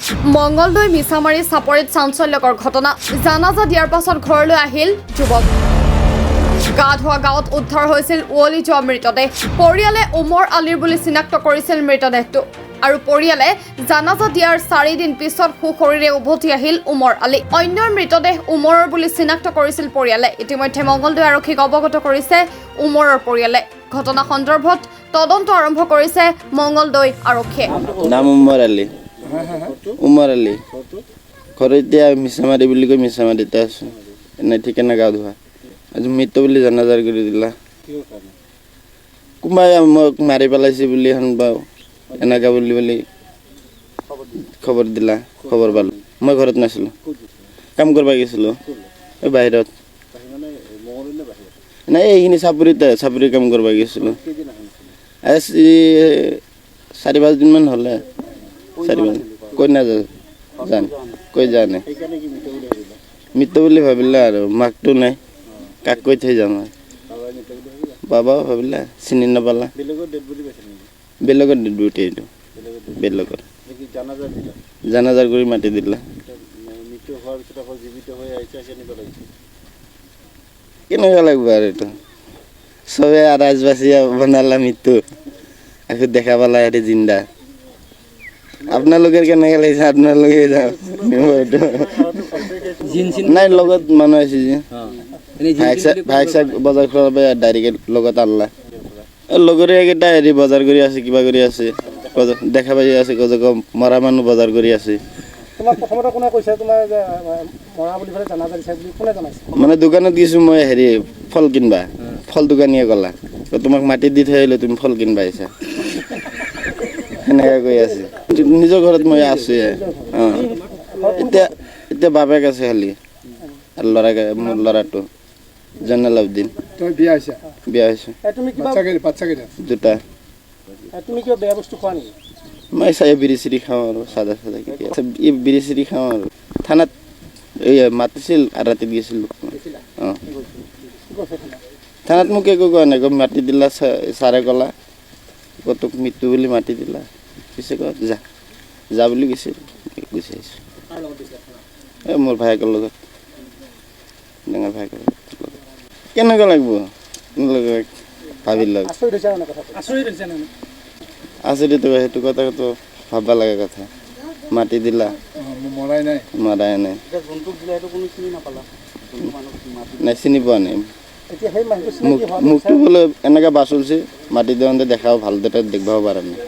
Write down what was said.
মঙ্গলদৈ মিছামাৰী চাপৰিত চাঞ্চল্যকৰ ঘটনা জানাজা দিয়াৰ পাছত ঘৰলৈ আহিল যুৱক গা ধোৱা গাঁৱত উদ্ধাৰ হৈছিল উৱলি যোৱা মৃতদেহ পৰিয়ালে উমৰ আলীৰ বুলি চিনাক্ত কৰিছিল মৃতদেহটো আৰু পৰিয়ালে জানাজা দিয়াৰ 4 দিন পিছত সুশৰীৰে উভতি আহিল উমৰ আলী অন্যৰ মৃতদেহ উমৰৰ বুলি চিনাক্ত কৰিছিল পৰিয়ালে ইতিমধ্যে মঙ্গলদৈ আৰক্ষীক অৱগত কৰিছে উমৰৰ পৰিয়ালে ঘটনা সন্দৰ্ভত তদন্ত আৰম্ভ কৰিছে মঙ্গলদৈ আৰক্ষীয়ে নাম উমৰ আলী ঘৰ এতিয়া মিছামাৰী বুলি কৈ মিছামাৰীতে আছো এনে ঠিকেনা গা ধোৱা আজি মৃত্যু বুলি জানাজাৰ কৰি দিলা কোনোবাই মোক মাৰি পেলাইছে বুলি শুনবাও এনেকা বুলি খবৰ দিলা খবৰ পালো মই ঘৰত নাছিলো কাম কৰিব গৈছিলো এই বাহিৰত নাই এইখিনি চাপৰি কাম কৰিব গৈছিলো আজি 4-5 দিনমান হ'লে 4 কৈ নাজান কৈ জানে মৃত্যু বুলি ভাবিলা আৰু মাকটো নাই কাক কৈ থৈ যাম বাবাও ভাবিলা চিনি নাপালা বেলেগৰ ডেড বডি এইটো বেলেগৰ জানাজাৰ কৰি মাতি দিলা কেনেকুৱা লাগিব আৰু এইটো চবে ৰাজবাসীয়ে বনালা মৃত্যু আকৌ দেখা পালা ইয়াতে জিন্দা আপোনালোকৰ কেনেকৈ লাগিছে আপোনালোকে যাওক নাই লগত মানুহ আছে যে ভাইক চাক বজাৰ কৰাৰ পৰা ডাইৰেক্ট লগত আনলা লগৰে এইকেইটা হেৰি বজাৰ কৰি আছে কিবা কৰি আছে দেখা পাই আছে মৰা মানুহ বজাৰ কৰি আছে মানে দোকানত গৈছো মই হেৰি ফল কিনবা ফল দোকানীয়ে ক'লা তোমাক মাটি দি থৈ আহিলো তুমি ফল কিনবা আহিছা সেনেকৈ কৈ আছে নিজৰ ঘৰত মই আছো এতিয়া বাপেক আছে খালি আৰু মোৰ ল'ৰাটো জনালাউদ্দিন বিয়া হৈছে দুটা মই চাই বিৰি চিৰি খাওঁ আৰু চাদা বিৰি চিৰি খাওঁ আৰু থানাত এই মাতিছিল আৰু ৰাতিত গৈছিল থানাত মোক একো কোৱা নাই মাতি দিলা ছাৰে ক'লা তোক মৃত্যু বুলি মাতি দিলা পিছে ক যা বুলি কৈছিল গুচি আহিছোঁ এই মোৰ ভায়েকৰ লগত ডাঙৰ ভায়েকৰ লগত কেনেকুৱা লাগিব ভাবি লওক আচৰিত সেইটো কথাটো ভাববা লগা কথা মাতি দিলা মৰাই নাই নাই চিনি পোৱা নাই মোকতো বোলে এনেকৈ বাছ ওলছে মাটি দিওঁতে দেখাও ভাল দেখাব পৰা নাই